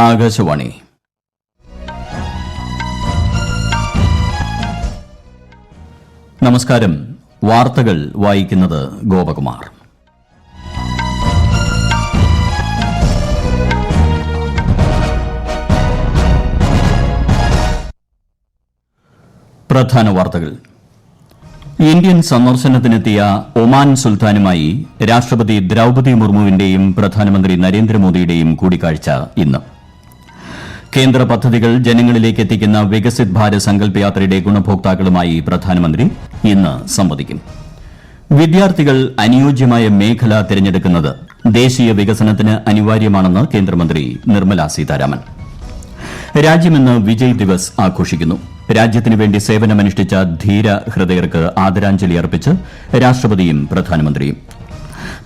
ആകാശവാണി. നമസ്കാരം. വാർത്തകൾ വായിക്കുന്നത് ഗോപകുമാർ. പ്രധാന വാർത്തകൾ. ഇന്ത്യൻ സന്ദർശനത്തിനെത്തിയ ഒമാൻ സുൽത്താനുമായി രാഷ്ട്രപതി ദ്രൌപദി മുർമുവിന്റെയും പ്രധാനമന്ത്രി നരേന്ദ്രമോദിയുടെയും കൂടിക്കാഴ്ച ഇന്ന്. കേന്ദ്ര പദ്ധതികൾ ജനങ്ങളിലേക്ക് എത്തിക്കുന്ന വികസിത് ഭാരത് സങ്കല്പ് യാത്രയുടെ ഗുണഭോക്താക്കളുമായി പ്രധാനമന്ത്രി ഇന്ന് സംവദിക്കും. വിദ്യാർത്ഥികൾ അനുയോജ്യമായ മേഖല തിരഞ്ഞെടുക്കുന്നത് ദേശീയ വികസനത്തിന് അനിവാര്യമാണെന്ന് കേന്ദ്രമന്ത്രി നിർമ്മല സീതാരാമൻ. രാജ്യമിന്ന് വിജയ് ദിവസ് ആഘോഷിക്കുന്നു. രാജ്യത്തിനു വേണ്ടി സേവനമനുഷ്ഠിച്ച ധീര ഹൃദയർക്ക് ആദരാഞ്ജലി അർപ്പിച്ച് രാഷ്ട്രപതിയും പ്രധാനമന്ത്രിയും.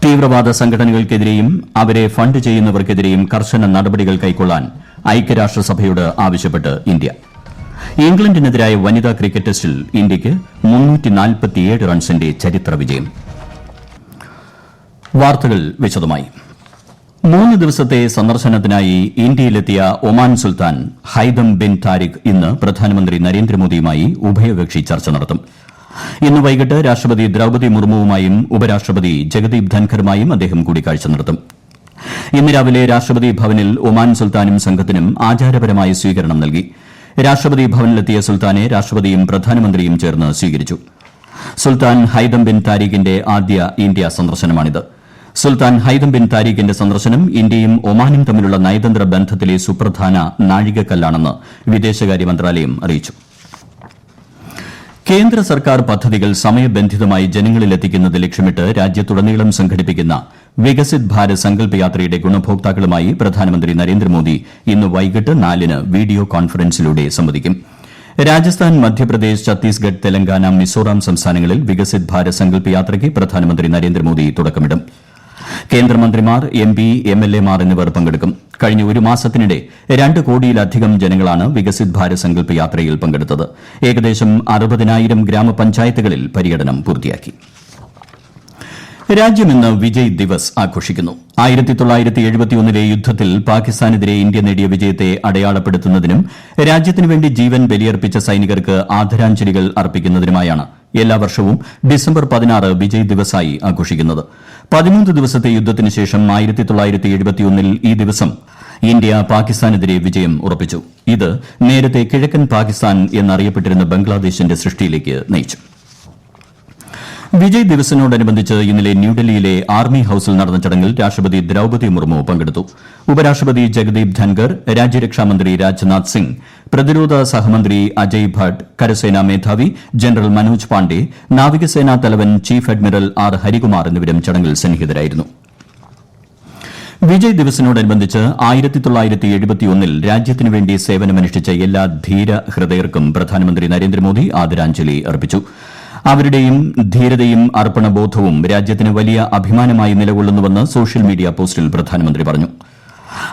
തീവ്രവാദ സംഘടനകൾക്കെതിരെയും അവരെ ഫണ്ട് ചെയ്യുന്നവർക്കെതിരെയും കർശന നടപടികൾ കൈക്കൊള്ളാൻ ഐക്യരാഷ്ട്രസഭയോട് ആവശ്യപ്പെട്ട് ഇന്ത്യ. ഇംഗ്ലണ്ടിനെതിരായ വനിതാ ക്രിക്കറ്റ് ടെസ്റ്റിൽ ഇന്ത്യയ്ക്ക് 347 റൺസിന്റെ ചരിത്ര വിജയം. വാർത്തകൾ വിശദമായി. 3 ദിവസത്തെ സന്ദർശനത്തിനായി ഇന്ത്യയിലെത്തിയ ഒമാൻ സുൽത്താൻ ഹൈതം ബിൻ താരിഖ് ഇന്ന് പ്രധാനമന്ത്രി നരേന്ദ്രമോദിയുമായി ഉഭയകക്ഷി ചർച്ച നടത്തും. ഇന്ന് വൈകിട്ട് രാഷ്ട്രപതി ദ്രൌപദി മുർമുവുമായും ഉപരാഷ്ട്രപതി ജഗദീപ് ധൻഖറുമായും അദ്ദേഹം കൂടിക്കാഴ്ച നടത്തും. ഇന്ന് രാവിലെ രാഷ്ട്രപതി ഭവനിൽ ഒമാൻ സുൽത്താനും സംഘത്തിനും ആചാരപരമായ സ്വീകരണം നൽകി. രാഷ്ട്രപതി ഭവനിലെത്തിയ സുൽത്താനെ രാഷ്ട്രപതിയും പ്രധാനമന്ത്രിയും ചേർന്ന് സ്വീകരിച്ചു. സുൽത്താൻ ഹൈതം ബിൻ താരിഖിന്റെ ആദ്യ ഇന്ത്യ സന്ദർശനമാണിത്. സുൽത്താൻ ഹൈതം ബിൻ താരിഖിന്റെ സന്ദർശനം ഇന്ത്യയും ഒമാനും തമ്മിലുള്ള നയതന്ത്ര ബന്ധത്തിലെ സുപ്രധാന നാഴികക്കല്ലാണെന്ന് വിദേശകാര്യ മന്ത്രാലയം അറിയിച്ചു. കേന്ദ്ര സർക്കാർ പദ്ധതികൾ സമയബന്ധിതമായി ജനങ്ങളിലെത്തിക്കുന്നത് ലക്ഷ്യമിട്ട് രാജ്യത്തുടനീളം സംഘടിപ്പിക്കുന്ന വികസിത് ഭാരത് സങ്കല്പ് യാത്രയുടെ ഗുണഭോക്താക്കളുമായി പ്രധാനമന്ത്രി നരേന്ദ്രമോദി ഇന്ന് വൈകിട്ട് 4-ന് വീഡിയോ കോൺഫറൻസിലൂടെ സംവദിക്കും. രാജസ്ഥാൻ, മധ്യപ്രദേശ്, ഛത്തീസ്ഗഡ്, തെലങ്കാന, മിസോറാം സംസ്ഥാനങ്ങളിൽ വികസിത് ഭാരത് സങ്കല്പ് യാത്രയ്ക്ക് പ്രധാനമന്ത്രി നരേന്ദ്രമോദി തുടക്കമിടും. കേന്ദ്രമന്ത്രിമാർ, MP, MLA മാർ എന്നിവർ പങ്കെടുക്കും. കഴിഞ്ഞ ഒരു മാസത്തിനിടെ 2 കോടിയിലധികം ജനങ്ങളാണ് വികസിത് ഭാരത് സങ്കല്പ് യാത്രയിൽ പങ്കെടുത്തത്. ഏകദേശം 60,000 ഗ്രാമപഞ്ചായത്തുകളിൽ പര്യടനം പൂർത്തിയാക്കി. രാജ്യം ഇന്ന് വിജയ് ദിവസ് ആഘോഷിക്കുന്നു. 1971 യുദ്ധത്തിൽ പാകിസ്ഥാനെതിരെ ഇന്ത്യ നേടിയ വിജയത്തെ അടയാളപ്പെടുത്തുന്നതിനും രാജ്യത്തിനുവേണ്ടി ജീവൻ ബലിയർപ്പിച്ച സൈനികർക്ക് ആദരാഞ്ജലികൾ അർപ്പിക്കുന്നതിനുമായാണ് എല്ലാ വർഷവും ഡിസംബർ 16 വിജയ് ദിവസായി ആഘോഷിക്കുന്നത്. 13 ദിവസത്തെ യുദ്ധത്തിന് ശേഷം 1971 ഈ ദിവസം ഇന്ത്യ പാകിസ്ഥാനെതിരെ വിജയം ഉറപ്പിച്ചു. ഇത് നേരത്തെ കിഴക്കൻ പാകിസ്ഥാൻ എന്നറിയപ്പെട്ടിരുന്ന ബംഗ്ലാദേശിന്റെ സൃഷ്ടിയിലേക്ക് നയിച്ചു. വിജയ് ദിവസിനോടനുബന്ധിച്ച് ഇന്നലെ ന്യൂഡൽഹിയിലെ ആർമി ഹൌസിൽ നടന്ന ചടങ്ങിൽ രാഷ്ട്രപതി ദ്രൌപദി മുർമു പങ്കെടുത്തു. ഉപരാഷ്ട്രപതി ജഗദീപ് ധൻഖർ, രാജ്യരക്ഷാമന്ത്രി രാജ്നാഥ് സിംഗ്, പ്രതിരോധ സഹമന്ത്രി അജയ് ഭട്ട്, കരസേനാ മേധാവി ജനറൽ മനോജ് പാണ്ഡെ, നാവികസേനാ തലവൻ ചീഫ് അഡ്മിറൽ R. ഹരികുമാർ എന്നിവരും ചടങ്ങിൽ സന്നിഹിതരായിരുന്നു. വിജയ് ദിവസിനോടനുബന്ധിച്ച് 1971 രാജ്യത്തിനുവേണ്ടി സേവനമനുഷ്ഠിച്ച എല്ലാ ധീര ഹൃദയർക്കും പ്രധാനമന്ത്രി നരേന്ദ്രമോദി ആദരാഞ്ജലി അർപ്പിച്ചു. അവരുടെയും ധീരതയും അർപ്പണബോധവും രാജ്യത്തിന് വലിയ അഭിമാനമായി നിലകൊള്ളുന്നുവെന്ന് സോഷ്യൽ മീഡിയ പോസ്റ്റിൽ പ്രധാനമന്ത്രി പറഞ്ഞു.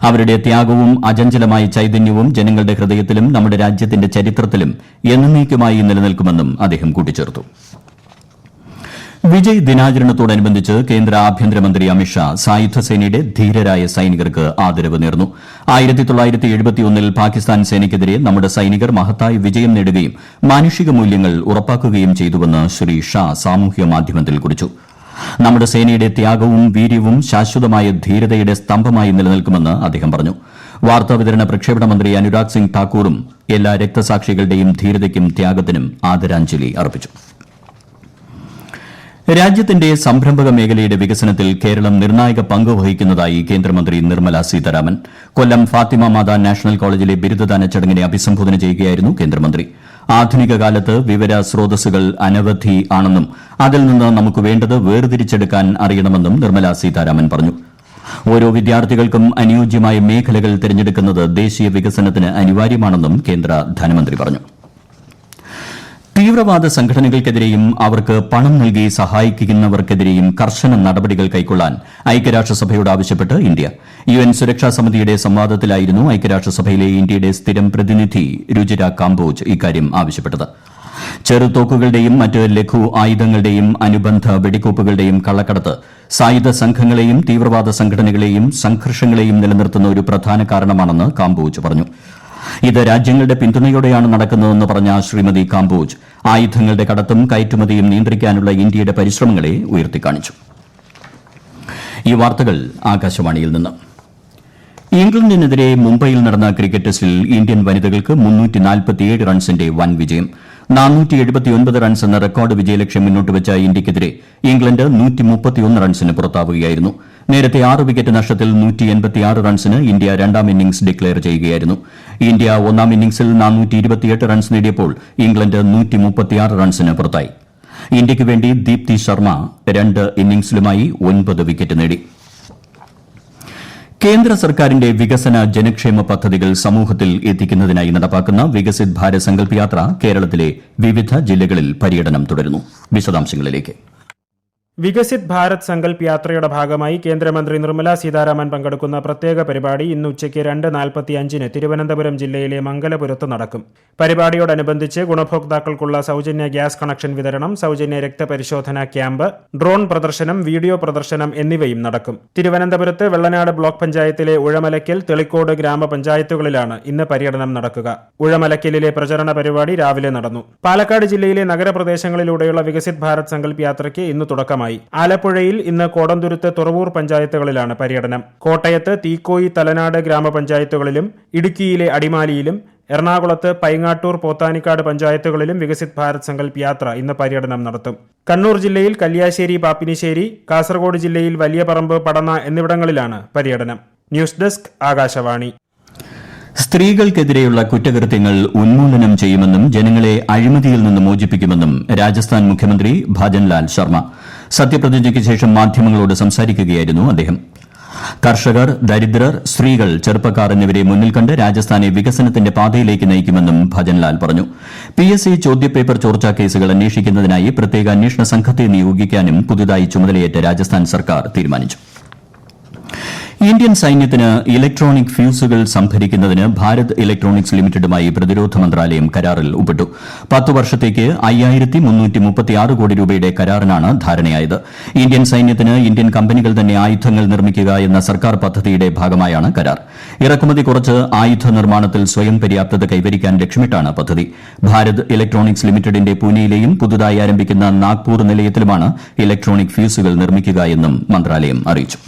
അവരുടെ ത്യാഗവും അചഞ്ചലമായ ചൈതന്യവും ജനങ്ങളുടെ ഹൃദയത്തിലും നമ്മുടെ രാജ്യത്തിന്റെ ചരിത്രത്തിലും എന്നേക്കുമായി നിലനിൽക്കുമെന്നും അദ്ദേഹം കൂട്ടിച്ചേർത്തു. വിജയ് ദിനാചരണത്തോടനുബന്ധിച്ച് കേന്ദ്ര ആഭ്യന്തരമന്ത്രി അമിത്ഷാ സായുധസേനയുടെ ധീരരായ സൈനികർക്ക് ആദരവ് നേർന്നു. 1971 പാകിസ്ഥാൻ സേനയ്ക്കെതിരെ നമ്മുടെ സൈനികർ മഹത്തായ വിജയം നേടുകയും മാനുഷിക മൂല്യങ്ങൾ ഉറപ്പാക്കുകയും ചെയ്തുവെന്ന് ശ്രീ ഷാ സാമൂഹ്യ മാധ്യമത്തിൽ കുറിച്ചു. നമ്മുടെ സേനയുടെ ത്യാഗവും വീര്യവും ശാശ്വതമായ ധീരതയുടെ സ്തംഭമായി നിലനിൽക്കുമെന്ന് അദ്ദേഹം പറഞ്ഞു. വാർത്താവിതരണ പ്രക്ഷേപണ മന്ത്രി അനുരാഗ് സിംഗ് ഠാക്കൂറും എല്ലാ രക്തസാക്ഷികളുടെയും ധീരതയ്ക്കും ത്യാഗത്തിനും ആദരാഞ്ജലി അർപ്പിച്ചു. രാജ്യത്തിന്റെ സംരംഭക മേഖലയുടെ വികസനത്തിൽ കേരളം നിർണായക പങ്ക് വഹിക്കുന്നതായി കേന്ദ്രമന്ത്രി നിർമ്മല സീതാരാമൻ. കൊല്ലം ഫാത്തിമ മാതാ നാഷണൽ കോളേജിലെ ബിരുദദാന ചടങ്ങിനെ അഭിസംബോധന ചെയ്യുകയായിരുന്നു കേന്ദ്രമന്ത്രി. ആധുനിക കാലത്ത് വിവര സ്രോതസ്സുകൾ അനവധി ആണെന്നും അതിൽ നിന്ന് നമുക്ക് വേണ്ടത് വേർതിരിച്ചെടുക്കാൻ അറിയണമെന്നും നിർമ്മല സീതാരാമൻ പറഞ്ഞു. ഓരോ വിദ്യാർത്ഥികൾക്കും അനുയോജ്യമായ മേഖലകൾ തിരഞ്ഞെടുക്കുന്നത് ദേശീയ വികസനത്തിന് അനിവാര്യമാണെന്നും കേന്ദ്ര ധനമന്ത്രി പറഞ്ഞു. തീവ്രവാദ സംഘടനകൾക്കെതിരെയും അവർക്ക് പണം നൽകി സഹായിക്കുന്നവർക്കെതിരെയും കർശന നടപടികൾ കൈക്കൊള്ളാൻ ഐക്യരാഷ്ട്രസഭയോട് ആവശ്യപ്പെട്ട് ഇന്ത്യ. UN സുരക്ഷാ സമിതിയുടെ സംവാദത്തിലായിരുന്നു ഐക്യരാഷ്ട്രസഭയിലെ ഇന്ത്യയുടെ സ്ഥിരം പ്രതിനിധി രുചിര കാംബോജ് ഇക്കാര്യം ആവശ്യപ്പെട്ടത്. ചെറുതോക്കുകളുടെയും മറ്റ് ലഘു ആയുധങ്ങളുടെയും അനുബന്ധ വെടിക്കോപ്പുകളുടെയും കള്ളക്കടത്ത് സായുധ സംഘങ്ങളെയും തീവ്രവാദ സംഘടനകളെയും സംഘർഷങ്ങളെയും നിലനിർത്തുന്ന ഒരു പ്രധാന കാരണമാണെന്ന് കാംബോജ് പറഞ്ഞു. ഇത് രാജ്യങ്ങളുടെ പിന്തുണയോടെയാണ് നടക്കുന്നതെന്ന് പറഞ്ഞ ശ്രീമതി കാംബോജ് ആയുധങ്ങളുടെ കടത്തും കയറ്റുമതിയും നിയന്ത്രിക്കാനുള്ള ഇന്ത്യയുടെ പരിശ്രമങ്ങളെ ഉയർത്തിക്കാണിച്ചു. ഈ വാർത്തകൾ ആകാശവാണിയിൽ നിന്ന്. ഇംഗ്ലണ്ടിനെതിരെ മുംബൈയിൽ നടന്ന ക്രിക്കറ്റ് ടെസ്റ്റിൽ ഇന്ത്യൻ വനിതകൾക്ക് 347 റൺസിന്റെ വൻ വിജയം. 479 റൺസ് എന്ന റെക്കോർഡ് വിജയലക്ഷ്യം മുന്നോട്ട് വെച്ച ഇന്ത്യയ്ക്കെതിരെ ഇംഗ്ലണ്ട് 131 റൺസിന് പുറത്താവുകയായിരുന്നു. നേരത്തെ 6 വിക്കറ്റ് നഷ്ടത്തിൽ 186 റൺസിന് ഇന്ത്യ രണ്ടാം ഇന്നിംഗ്സ് ഡിക്ലയർ ചെയ്യുകയായിരുന്നു. ഇന്ത്യ ഒന്നാം ഇന്നിംഗ്സിൽ 428 റൺസ് നേടിയപ്പോൾ ഇംഗ്ലണ്ട് 136 റൺസിന് പുറത്തായി. ഇന്ത്യയ്ക്ക് വേണ്ടി ദീപ്തി ശർമ്മ 2 ഇന്നിംഗ്സിലുമായി 9 വിക്കറ്റ് നേടി. കേന്ദ്ര സർക്കാരിന്റെ വികസന ജനക്ഷേമ പദ്ധതികൾ സമൂഹത്തിൽ എത്തിക്കുന്നതിനായി നടപ്പാക്കുന്ന വികസിത് ഭാരത് സങ്കൽപ് യാത്ര കേരളത്തിലെ വിവിധ ജില്ലകളിൽ പര്യടനം തുടരുന്നു. വിശദാംശങ്ങളിലേക്ക്. വികസിത് ഭാരത് സങ്കൽപ് യാത്രയുടെ ഭാഗമായി കേന്ദ്രമന്ത്രി നിർമ്മല സീതാരാമൻ പങ്കെടുക്കുന്ന പ്രത്യേക പരിപാടി ഇന്ന് ഉച്ചയ്ക്ക് 2:45 തിരുവനന്തപുരം ജില്ലയിലെ മംഗലപുരത്ത് നടക്കും. പരിപാടിയോടനുബന്ധിച്ച് ഗുണഭോക്താക്കൾക്കുള്ള സൌജന്യ ഗ്യാസ് കണക്ഷൻ വിതരണം, സൌജന്യ രക്തപരിശോധന ക്യാമ്പ്, ഡ്രോൺ പ്രദർശനം, വീഡിയോ പ്രദർശനം എന്നിവയും നടക്കും. തിരുവനന്തപുരത്ത് വെള്ളനാട് ബ്ലോക്ക് പഞ്ചായത്തിലെ ഉഴമലക്കൽ, തെളിക്കോട് ഗ്രാമപഞ്ചായത്തുകളിലാണ് ഇന്ന് പര്യടനം നടക്കുക. ഉഴമലക്കലിലെ പ്രചരണ പരിപാടി രാവിലെ നടന്നു. പാലക്കാട് ജില്ലയിലെ നഗരപ്രദേശങ്ങളിലൂടെയുള്ള വികസിത് ഭാരത് സങ്കൽപ് യാത്രയ്ക്ക് ഇന്ന് തുടക്കമായി. ആലപ്പുഴയിൽ ഇന്ന് കോടന്തുരുത്ത്, തുറവൂർ പഞ്ചായത്തുകളിലാണ് പര്യടനം. കോട്ടയത്ത് തീക്കോയി, തലനാട് ഗ്രാമപഞ്ചായത്തുകളിലും ഇടുക്കിയിലെ അടിമാലിയിലും എറണാകുളത്ത് പൈങ്ങാട്ടൂർ, പോത്താനിക്കാട് പഞ്ചായത്തുകളിലും വികസിത് ഭാരത് സങ്കൽപ് യാത്ര ഇന്ന് പര്യടനം നടത്തും. കണ്ണൂർ ജില്ലയിൽ കല്യാശ്ശേരി, പാപ്പിനിശ്ശേരി, കാസർഗോഡ് ജില്ലയിൽ വലിയ പറമ്പ്, പടന്ന എന്നിവിടങ്ങളിലാണ് പര്യടനം. News desk, Akashvani. സ്ത്രീകൾക്കെതിരെയുള്ള കുറ്റകൃത്യങ്ങൾ ഉന്മൂലനം ചെയ്യുമെന്നും ജനങ്ങളെ അഴിമതിയിൽ നിന്ന് മോചിപ്പിക്കുമെന്നും രാജസ്ഥാൻ മുഖ്യമന്ത്രി ഭജൻലാൽ ശർമ്മ സത്യപ്രതിജ്ഞയ്ക്ക് ശേഷം മാധ്യമങ്ങളോട് സംസാരിക്കുകയായിരുന്നു അദ്ദേഹം. കർഷകർ, ദരിദ്രർ, സ്ത്രീകൾ, ചെറുപ്പക്കാർ എന്നിവരെ മുന്നിൽ കണ്ട് രാജസ്ഥാനെ വികസനത്തിന്റെ പാതയിലേക്ക് നയിക്കുമെന്നും ഭജൻലാൽ പറഞ്ഞു. PSC ചോദ്യപേപ്പർ ചോർച്ചാ കേസുകൾ അന്വേഷിക്കുന്നതിനായി പ്രത്യേക അന്വേഷണ സംഘത്തെ നിയോഗിക്കാനും പുതുതായി ചുമതലയേറ്റ രാജസ്ഥാൻ സർക്കാർ തീരുമാനിച്ചു. ഇന്ത്യൻ സൈന്യത്തിന് ഇലക്ട്രോണിക് ഫ്യൂസുകൾ സംഭരിക്കുന്നതിന് ഭാരത് ഇലക്ട്രോണിക്സ് ലിമിറ്റഡുമായി പ്രതിരോധ മന്ത്രാലയം കരാറിൽ ഒപ്പിട്ടു. 10 വർഷത്തേക്ക് 5336 കോടി രൂപയുടെ കരാറിനാണ് ധാരണയായത്. ഇന്ത്യൻ സൈന്യത്തിന് ഇന്ത്യൻ കമ്പനികൾ തന്നെ ആയുധങ്ങൾ നിർമ്മിക്കുക എന്ന സർക്കാർ പദ്ധതിയുടെ ഭാഗമായാണ് കരാർ. ഇറക്കുമതി കുറച്ച് ആയുധ നിർമ്മാണത്തിൽ സ്വയം പര്യാപ്തത കൈവരിക്കാൻ ലക്ഷ്യമിട്ടാണ് പദ്ധതി. ഭാരത് ഇലക്ട്രോണിക്സ് ലിമിറ്റഡിന്റെ പൂനെയിലെയും പുതുതായി ആരംഭിക്കുന്ന നാഗ്പൂർ നിലയത്തിലുമാണ് ഇലക്ട്രോണിക് ഫ്യൂസുകൾ നിർമ്മിക്കുക എന്നും മന്ത്രാലയം അറിയിച്ചു.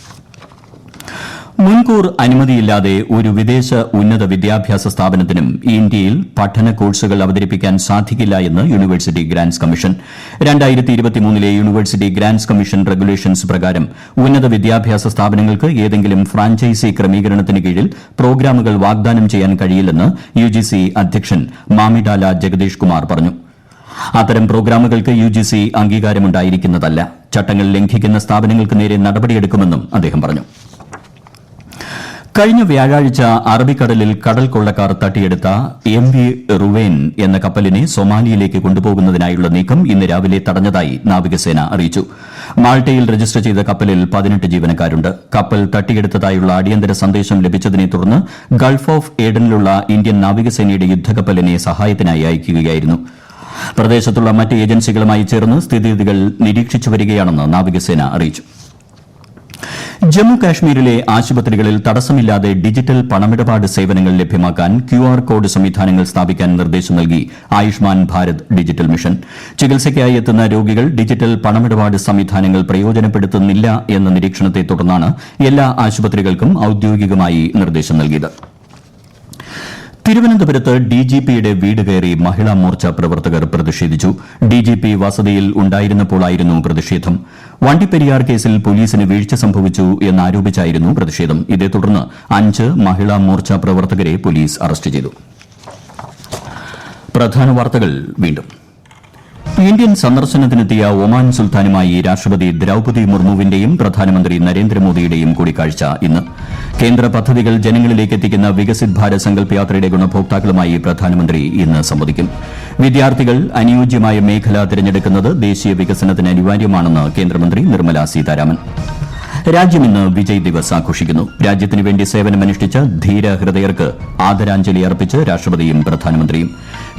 മുൻകൂർ അനുമതിയില്ലാതെ ഒരു വിദേശ ഉന്നത വിദ്യാഭ്യാസ സ്ഥാപനത്തിനും ഇന്ത്യയിൽ പഠന കോഴ്സുകൾ അവതരിപ്പിക്കാൻ സാധിക്കില്ല എന്ന് university grants commission. 2023 university grants commission regulations പ്രകാരം ഉന്നത വിദ്യാഭ്യാസ സ്ഥാപനങ്ങൾക്ക് ഏതെങ്കിലും ഫ്രാഞ്ചൈസി ക്രമീകരണത്തിന് കീഴിൽ പ്രോഗ്രാമുകൾ വാഗ്ദാനം ചെയ്യാൻ കഴിയില്ലെന്ന് UGC അധ്യക്ഷൻ മാമിഡാല ജഗദീഷ് കുമാർ പറഞ്ഞു. അത്തരം പ്രോഗ്രാമുകൾക്ക് UGC അംഗീകാരമുണ്ടായിരിക്കുന്നതല്ല. ചട്ടങ്ങൾ ലംഘിക്കുന്ന സ്ഥാപനങ്ങൾക്ക് നേരെ നടപടിയെടുക്കുമെന്നും അദ്ദേഹം പറഞ്ഞു. കഴിഞ്ഞ വ്യാഴാഴ്ച അറബിക്കടലിൽ കടൽ കൊള്ളക്കാർ തട്ടിയെടുത്ത MV റുവേൻ എന്ന കപ്പലിനെ സൊമാലിയയിലേക്ക് കൊണ്ടുപോകുന്നതിനായുള്ള നീക്കം ഇന്ന് രാവിലെ തടഞ്ഞതായി നാവികസേന അറിയിച്ചു. മാൾട്ടയിൽ രജിസ്റ്റർ ചെയ്ത കപ്പലിൽ 18 ജീവനക്കാരുണ്ട്. കപ്പൽ തട്ടിയെടുത്തതായുള്ള അടിയന്തര സന്ദേശം ലഭിച്ചതിനെ തുടർന്ന് ഗൾഫ് ഓഫ് ഏഡനിലുള്ള ഇന്ത്യൻ നാവികസേനയുടെ യുദ്ധക്കപ്പലിനെ സഹായത്തിനായി അയക്കുകയായിരുന്നു. പ്രദേശത്തുള്ള മറ്റ് ഏജൻസികളുമായി ചേർന്ന് സ്ഥിതിഗതികൾ നിരീക്ഷിച്ചു വരികയാണെന്ന് നാവികസേന അറിയിച്ചു. ജമ്മു കാശ്മീരിലെ ആശുപത്രികളിൽ തടസ്സമില്ലാതെ ഡിജിറ്റൽ പണമിടപാട് സേവനങ്ങൾ ലഭ്യമാക്കാൻ QR കോഡ് സംവിധാനങ്ങൾ സ്ഥാപിക്കാൻ നിർദ്ദേശം നൽകി ആയുഷ്മാൻ ഭാരത് ഡിജിറ്റൽ മിഷൻ. ചികിത്സയ്ക്കായി എത്തുന്ന രോഗികൾ ഡിജിറ്റൽ പണമിടപാട് സംവിധാനങ്ങൾ പ്രയോജനപ്പെടുത്തുന്നില്ല എന്ന നിരീക്ഷണത്തെ തുടർന്നാണ് എല്ലാ ആശുപത്രികൾക്കും ഔദ്യോഗികമായി നിർദ്ദേശം നൽകിയത്. തിരുവനന്തപുരത്ത് DGPയുടെ വീട് കയറി മഹിളാ മോർച്ച പ്രവർത്തകർ പ്രതിഷേധിച്ചു. DGP വസതിയിൽ ഉണ്ടായിരുന്നപ്പോഴായിരുന്നു പ്രതിഷേധം. വണ്ടിപ്പെരിയാർ കേസിൽ പോലീസിന് വീഴ്ച സംഭവിച്ചു എന്നാരോപിച്ചായിരുന്നു പ്രതിഷേധം. ഇതേ തുടർന്ന് 5 മഹിളാ മോർച്ച പ്രവർത്തകരെ പോലീസ് അറസ്റ്റ് ചെയ്തു. പ്രധാന വാർത്തകൾ വീണ്ടും. ഇന്ത്യൻ സന്ദർശനത്തിനെത്തിയ ഒമാൻ സുൽത്താനുമായി രാഷ്ട്രപതി ദ്രൌപദി മുർമുവിന്റെയും പ്രധാനമന്ത്രി നരേന്ദ്രമോദിയുടെയും കൂടിക്കാഴ്ച ഇന്ന്. കേന്ദ്ര പദ്ധതികൾ ജനങ്ങളിലേക്ക് എത്തിക്കുന്ന വികസിത് ഭാരത് സങ്കൽപ് യാത്രയുടെ ഗുണഭോക്താക്കളുമായി പ്രധാനമന്ത്രി ഇന്ന് സംവദിക്കും. വിദ്യാർത്ഥികൾ അനുയോജ്യമായ മേഖല തിരഞ്ഞെടുക്കുന്നത് ദേശീയ വികസനത്തിന് അനിവാര്യമാണെന്ന് കേന്ദ്രമന്ത്രി നിർമ്മല സീതാരാമൻ. രാജ്യം ഇന്ന് വിജയ് ദിവസ് ആഘോഷിക്കുന്നു. രാജ്യത്തിനുവേണ്ടി സേവനമനുഷ്ഠിച്ച ധീര ഹൃദയർക്ക് ആദരാഞ്ജലി അർപ്പിച്ച് രാഷ്ട്രപതിയും പ്രധാനമന്ത്രിയും.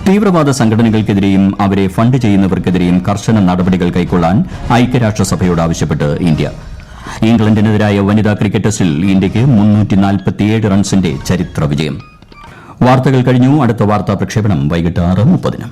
തീവ്രവാദ സംഘടനകൾക്കെതിരെയും അവരെ ഫണ്ട് ചെയ്യുന്നവർക്കെതിരെയും കർശന നടപടികൾ കൈക്കൊള്ളാൻ ഐക്യരാഷ്ട്രസഭയോട് ആവശ്യപ്പെട്ട് ഇന്ത്യ. ഇംഗ്ലണ്ടിനെതിരായ വനിതാ ക്രിക്കറ്റ് ടെസ്റ്റിൽ ഇന്ത്യയ്ക്ക് 347 റൺസിന്റെ ചരിത്ര വിജയം. വാർത്തകൾ കഴിഞ്ഞു. അടുത്ത വാർത്താ പ്രക്ഷേപണം വൈകിട്ട് 6:30.